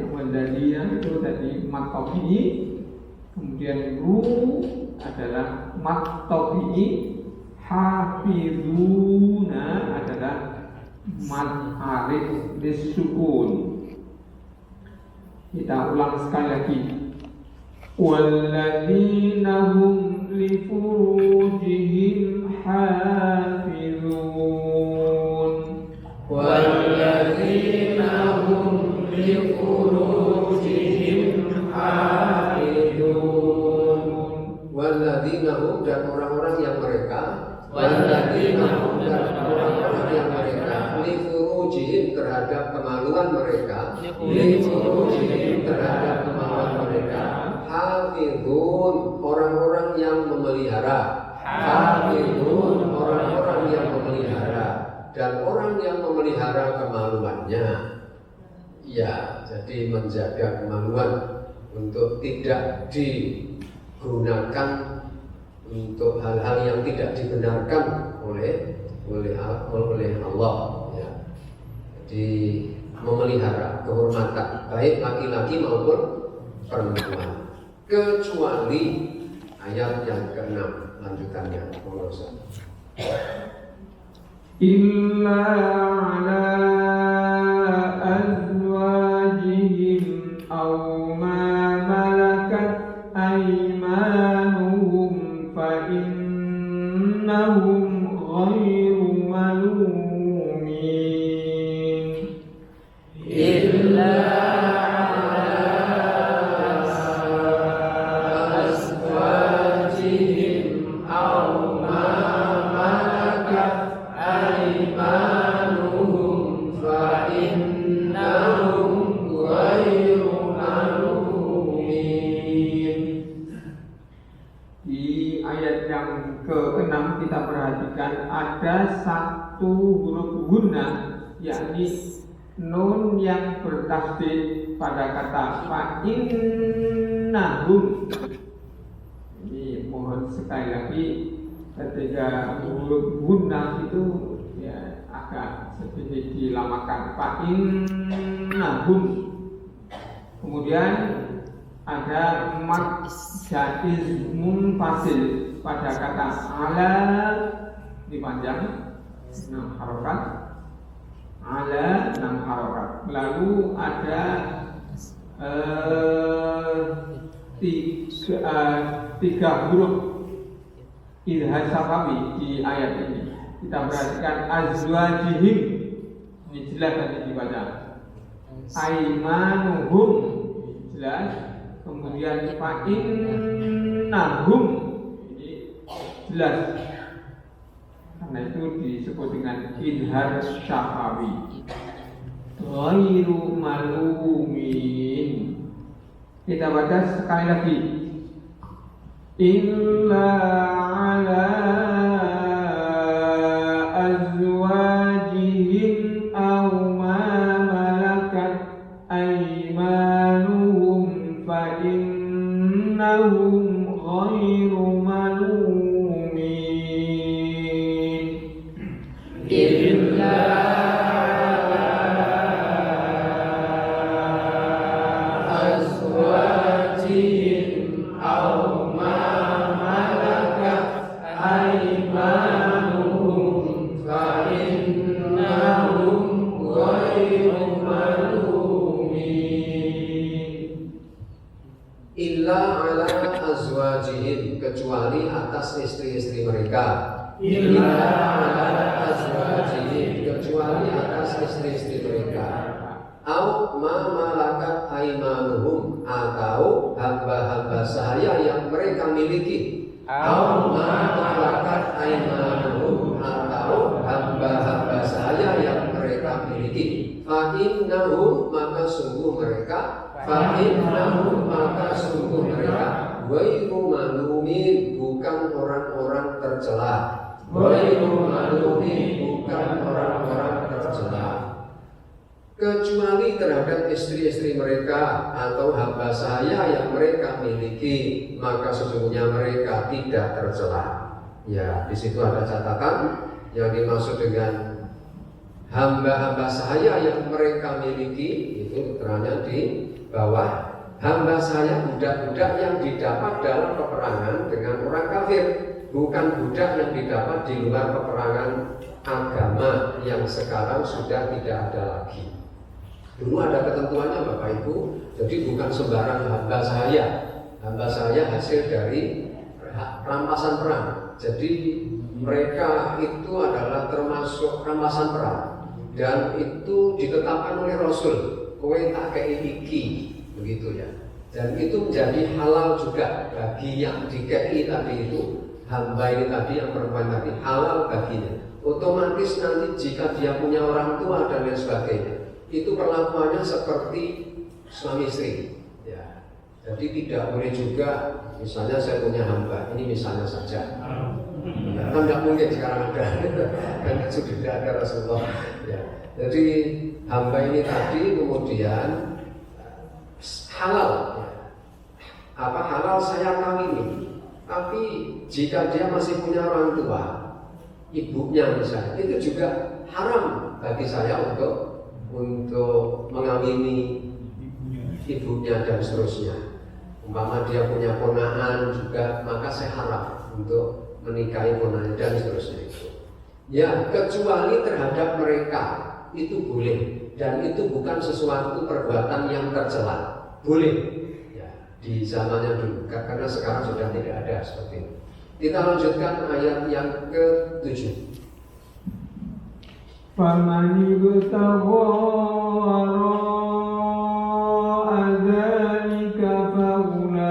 Waladina itu tadi mat tabi'i, kemudian ru adalah mat tabi'i, hafizuna adalah mat alif disukun. Kita ulang sekali lagi. Waladina hum li furujihim hafizun. Waladina hum li furujihim hafizun. Waladina hum dan orang-orang yang mereka. Waladina hum dan orang-orang yang mereka li furujihim terhadap kemaluan mereka. li furujihim terhadap kemaluan mereka. Hafizun orang-orang yang memelihara. Hafizun orang-orang yang memelihara. Dan orang yang memelihara kemaluannya, ya, jadi menjaga kemaluan untuk tidak digunakan untuk hal-hal yang tidak dibenarkan oleh Allah, ya. Jadi memelihara kehormatan baik laki-laki maupun perempuan, kecuali ayat yang ke-6 lanjutannya. Illa ala azwajihim aw ma malakat aymanuhum fa innahum ghairu malumin. illa kita perhatikan ada satu huruf gunnah, yakni nun yang bertasdid pada kata fa'innahum. Ini mohon sekali lagi, ketika huruf gunnah itu ya agak sedikit dilamakan, fa'innahum. Kemudian ada mat jaiz munfasil pada kata ala dipanjang 6 harokat, ala 6 harokat. Lalu ada tiga huruf idhar safawi di ayat ini. Kita perhatikan azwajihim, ini jelas tadi dibaca. Aimanuhum jelas, kemudian fa'innahum jelas, karena itu disebut dengan idhar syafawi. Ghairu malumin. Kita baca sekali lagi. Illa ala azwajihim aw ma malakat aymanuhum fa innahum ghairu malumin. illa azwajihim aw ma malakat aymanuhum fa innahum ghairu malumin. Illa ala azwajihim, kecuali atas istri-istri mereka. Illa ala azwajihim, kecuali atas istri-istri mereka. Au ma malakat aimanuhum, atau hamba-hamba sahaya yang mereka miliki. Au ma malakat aimanuhum, atau hamba-hamba sahaya yang mereka miliki. Fa innahum, maka sungguh mereka. Fa innahum, maka sungguh mereka. Ghairu malumin, bukan orang-orang tercela. Ghairu malumin, bukan orang-orang tercela. Kecuali terhadap istri-istri mereka atau hamba sahaya yang mereka miliki, maka sesungguhnya mereka tidak tercela. Ya, di situ ada catatan yang dimaksud dengan hamba-hamba sahaya yang mereka miliki. itu keterangannya di bawah. Hamba saya budak-budak yang didapat dalam peperangan dengan orang kafir, bukan budak yang didapat di luar peperangan agama yang sekarang sudah tidak ada lagi. Dulu ada ketentuannya Bapak Ibu, jadi bukan sembarang hamba saya. Hamba saya hasil dari rampasan perang. Jadi mereka itu adalah termasuk rampasan perang, dan itu ditetapkan oleh Rasul. Kowe tak kei iki, begitu ya. Dan itu menjadi halal juga bagi yang dikei tadi itu, hamba ini tadi yang perempuan tadi, halal baginya. Otomatis nanti jika dia punya orang tua dan lain sebagainya, itu perlakuannya seperti suami istri. Ya. Jadi tidak boleh juga, misalnya saya punya hamba, ini misalnya saja. Ya, kan tidak mungkin sekarang ada, kan sudah ada Rasulullah. Ya. Jadi hamba ini tadi kemudian halal, ya. Apa halal saya kawini. Tapi jika dia masih punya orang tua, ibunya misalnya, itu juga haram bagi saya untuk mengawini ibunya dan seterusnya. Umpama dia punya ponakan juga, maka saya haram untuk menikahi ponakan dan seterusnya itu. Ya, kecuali terhadap mereka itu boleh, dan itu bukan sesuatu perbuatan yang tercela. Boleh ya, di zamannya dulu, karena sekarang sudah tidak ada seperti itu. Kita lanjutkan ayat yang ke-7. فَمَنِ ابْتَغَى وَرَاءَ ذَلِكَ فَأُولَئِكَ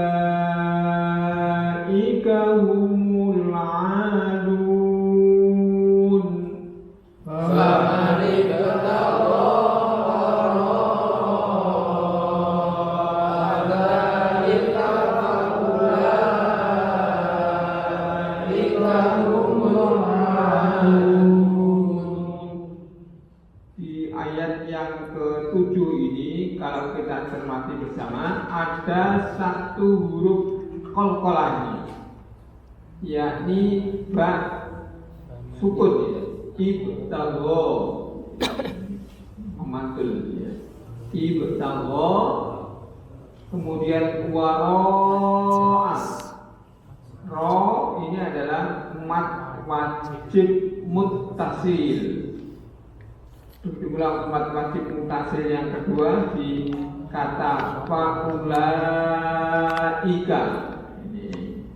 هُمُ الْعَادُونَ. فَمَنِ ابْتَغَى kalau kita cermati bersama, ada satu huruf qalqalani, yakni ba sukun, ya. Ibtagha memantul, ya. Ibtagha, kemudian wara'a. Ro ini adalah mat wajib muttasil. Jumlah mat wajib mutasil yang kedua di kata faulaika ini.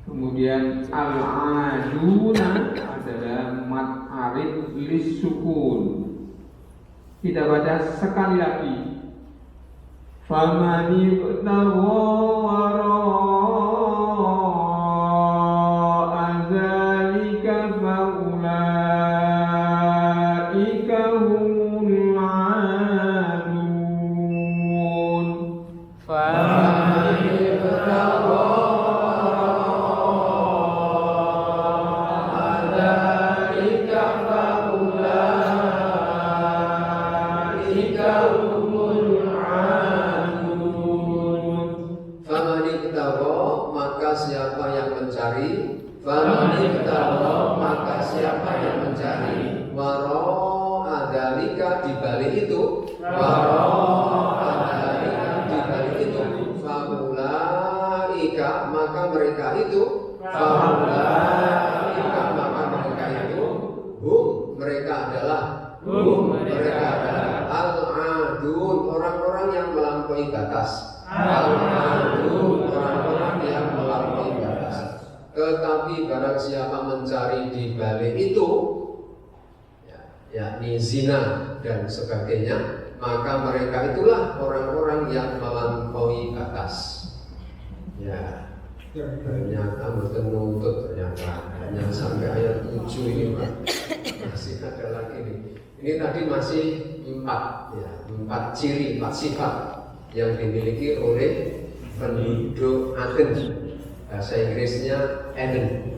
Kemudian al-aduna adalah mat arid lis sukun. Kita baca sekali lagi. Famani wara'a dzalika faulaika humul adun. Siapa yang mencari, maka siapa yang mencari wara'a dzalika, di balik itu, faulaika, maka mereka itu, mereka adalah al-adun, orang-orang yang melampaui batas. Orang-orang yang melampaui batas. Tetapi barang siapa mencari di balik itu, yakni zina dan sebagainya, maka mereka itulah orang-orang yang melampaui batas. Ya, ternyata menuntut, ternyata hanya sampai ayat 7 ini, Pak. Masih ada lagi nih. Ini tadi masih 4 ciri, 4 sifat yang dimiliki oleh penduduk Athens. Bahasa Inggrisnya Eden.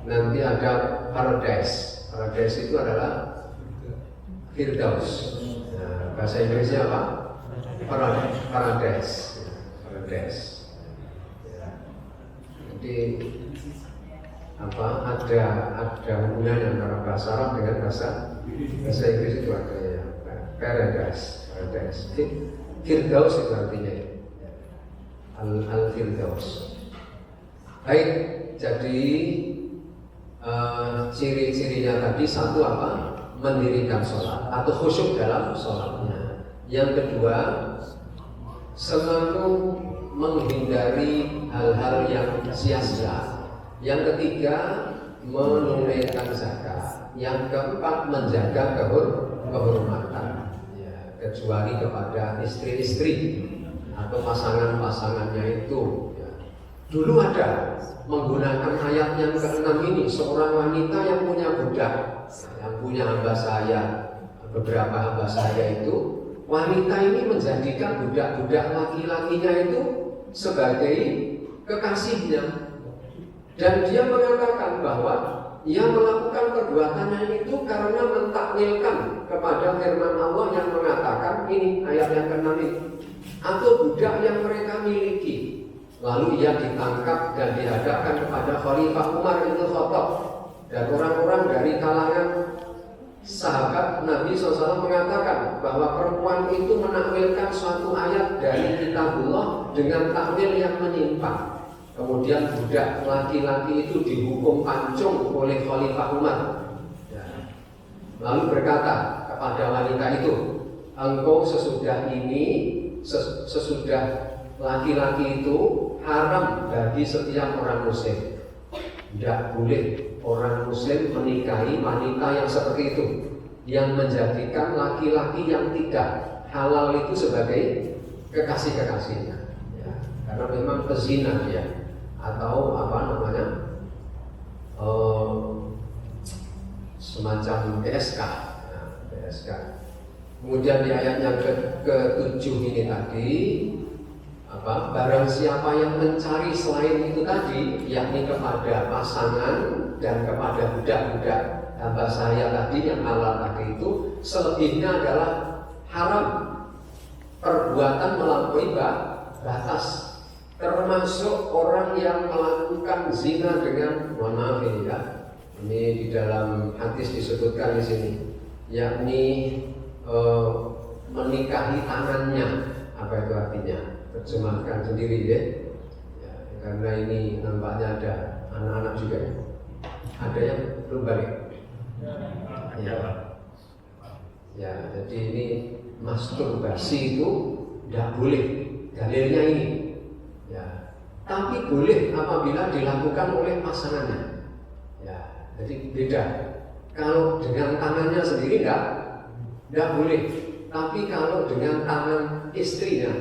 Nanti ada paradise. Paradise itu adalah Firdaus. Nah, bahasa Inggrisnya apa? Paradise. Ya. Jadi ada hubungan antara bahasa Arab dengan bahasa Inggris itu ada ya. Paradise. Firdaus itu artinya Al-Firdaus. Baik, jadi ciri-cirinya tadi satu apa? Mendirikan sholat atau khusyuk dalam sholatnya. Yang kedua, selalu menghindari hal-hal yang sia-sia. Yang ketiga, menunaikan zakat. Yang keempat, menjaga kehormatan, ya, kecuali kepada istri-istri atau pasangan-pasangannya itu. Ya. Dulu ada menggunakan ayat yang ke-6 ini, seorang wanita yang punya budak, yang punya hamba saya, beberapa hamba saya itu, wanita ini menjadikan budak-budak laki-lakinya itu sebagai kekasihnya. Dan dia mengatakan bahwa ia melakukan perbuatannya itu karena mentakwilkan kepada firman Allah yang mengatakan ini ayat yang ke-6 ini, atau budak yang mereka miliki. Lalu ia ditangkap dan dihadapkan kepada Khalifah Umar bin Khattab, dan orang-orang dari kalangan sahabat Nabi SAW mengatakan bahwa perempuan itu menakwilkan suatu ayat dari kitabullah dengan takwil yang menyimpang. Kemudian budak laki-laki itu dihukum pancung oleh Khalifah Umar. Ya. Lalu berkata kepada wanita itu, engkau sesudah ini, sesudah laki-laki itu haram bagi setiap orang muslim. Tidak boleh orang muslim menikahi wanita yang seperti itu, yang menjadikan laki-laki yang tidak halal itu sebagai kekasih-kekasihnya. Ya. Karena memang pezina dia. Atau apa namanya, semacam PSK, ya, PSK. Kemudian di ayat yang ke-7 ini tadi, apa, barang siapa yang mencari selain itu tadi, yakni kepada pasangan dan kepada budak-budak hamba saya tadi yang halal tadi itu, selebihnya adalah haram, perbuatan melampaui batas. Termasuk orang yang melakukan zina dengan, mohon maaf ini ya, ini di dalam hadis disebutkan di sini, yakni menikahi tangannya. Apa itu artinya? Terjemahkan sendiri ya. Ya, karena ini nampaknya ada anak-anak juga ya. Ada yang belum balik. Ya. Ya, jadi ini masturbasi itu tidak boleh. Dalilnya ini. Ya, tapi boleh apabila dilakukan oleh pasangannya. Ya, jadi beda. Kalau dengan tangannya sendiri tidak boleh. Tapi kalau dengan tangan istrinya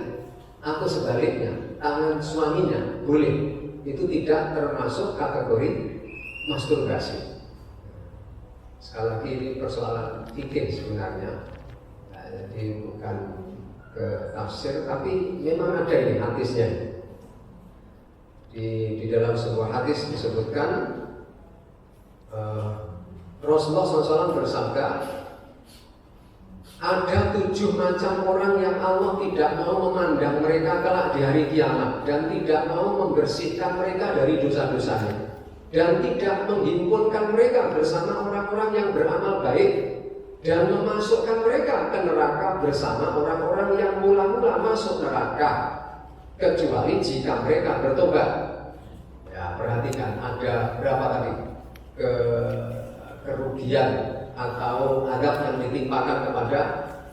atau sebaliknya, tangan suaminya boleh. Itu tidak termasuk kategori masturbasi. Sekali lagi ini persoalan fikih sebenarnya. Nah, jadi bukan ke tafsir, tapi memang ada ini hadisnya. Di dalam sebuah hadis disebutkan Rasulullah SAW bersabda, ada 7 macam orang yang Allah tidak mau memandang mereka kelak di hari kiamat, dan tidak mau membersihkan mereka dari dosa-dosanya, dan tidak menghimpunkan mereka bersama orang-orang yang beramal baik, dan memasukkan mereka ke neraka bersama orang-orang yang mula-mula masuk neraka, kecuali jika mereka bertobat. Ya, perhatikan ada berapa tadi kerugian atau adab yang ditimpakan kepada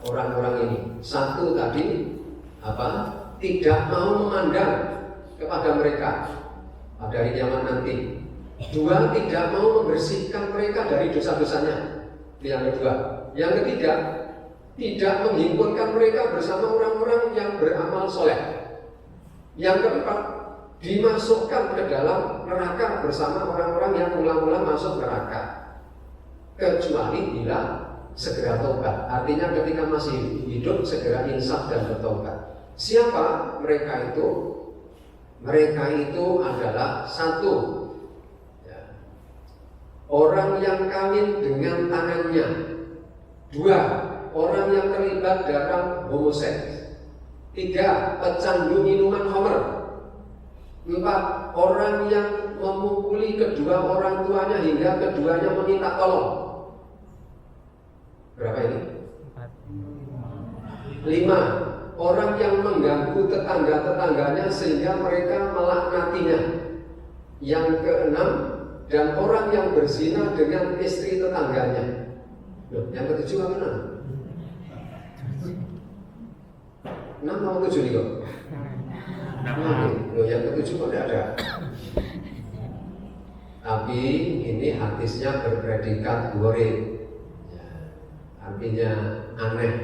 orang-orang ini. Satu tadi apa? Tidak mau memandang kepada mereka pada hari kiamat nanti. 2, tidak mau membersihkan mereka dari dosa-dosanya. Yang kedua. Yang ketiga, tidak menghimpunkan mereka bersama orang-orang yang beramal soleh. Yang keempat, dimasukkan ke dalam neraka bersama orang-orang yang mula-mula masuk neraka, kecuali bila segera tobat. Artinya ketika masih hidup segera insaf dan bertobat. Siapa mereka itu? Mereka itu adalah 1, ya, orang yang kawin dengan tangannya. 2, orang yang terlibat dalam homoseks. 3, pecandu minuman khamr. 4, orang yang memukuli kedua orang tuanya hingga keduanya meminta tolong. Berapa ini? 4. 5. Orang yang mengganggu tetangga-tetangganya sehingga mereka melaknatinya. Yang ke-6, dan orang yang berzina dengan istri tetangganya. Loh, yang ke-7 apa 6? 6 atau 7 nih kok? Loh, yang ke-7 kok tidak ada? Tapi ini hadisnya berpredikat goreng, ya, artinya aneh.